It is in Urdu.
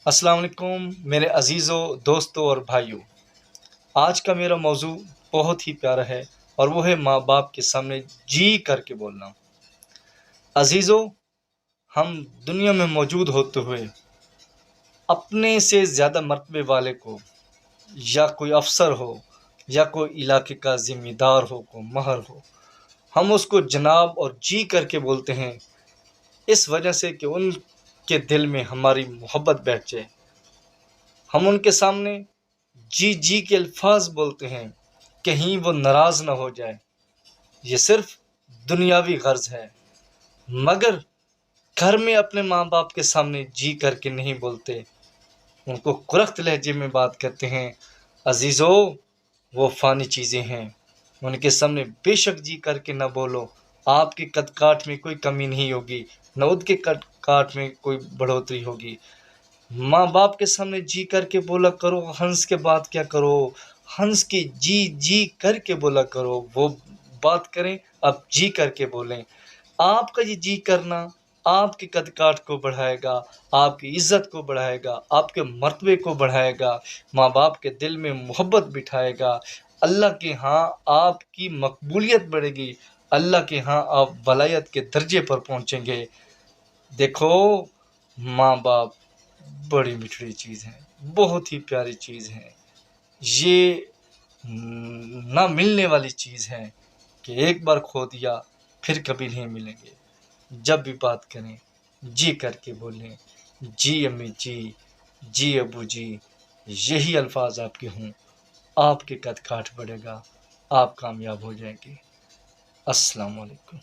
السلام علیکم میرے عزیزوں، دوستوں اور بھائیوں۔ آج کا میرا موضوع بہت ہی پیارا ہے اور وہ ہے ماں باپ کے سامنے جی کر کے بولنا۔ عزیزوں، ہم دنیا میں موجود ہوتے ہوئے اپنے سے زیادہ مرتبے والے کو، یا کوئی افسر ہو یا کوئی علاقے کا ذمہ دار ہو، کوئی مہر ہو، ہم اس کو جناب اور جی کر کے بولتے ہیں، اس وجہ سے کہ ان کے دل میں ہماری محبت بیٹھ جائے۔ ہم ان کے سامنے جی جی کے الفاظ بولتے ہیں، کہیں وہ ناراض نہ ہو جائے۔ یہ صرف دنیاوی غرض ہے، مگر گھر میں اپنے ماں باپ کے سامنے جی کر کے نہیں بولتے، ان کو کرخت لہجے میں بات کرتے ہیں۔ عزیزو، وہ فانی چیزیں ہیں، ان کے سامنے بے شک جی کر کے نہ بولو۔ آپ کے قد کاٹ میں کوئی کمی نہیں ہوگی، نہ ان کے قد کاٹ میں کوئی بڑھوتری ہوگی۔ ماں باپ کے سامنے جی کر کے بولا کرو، ہنس کے بات کیا کرو، ہنس کے جی جی کر کے بولا کرو۔ وہ بات کریں، اب جی کر کے بولیں۔ آپ کا یہ جی کرنا آپ کے قد کاٹ کو بڑھائے گا، آپ کی عزت کو بڑھائے گا، آپ کے مرتبے کو بڑھائے گا، ماں باپ کے دل میں محبت بٹھائے گا۔ اللہ کے ہاں آپ کی مقبولیت بڑھے گی، اللہ کے ہاں آپ ولایت کے درجے پر پہنچیں گے۔ دیکھو، ماں باپ بڑی میٹھی چیز ہے، بہت ہی پیاری چیز ہے۔ یہ نہ ملنے والی چیز ہے کہ ایک بار کھو دیا پھر کبھی نہیں ملیں گے۔ جب بھی بات کریں جی کر کے بولیں، جی امی جی، جی ابو جی، یہی الفاظ آپ کے ہوں، آپ کے قد کاٹ بڑھے گا، آپ کامیاب ہو جائیں گے۔ السلام علیکم۔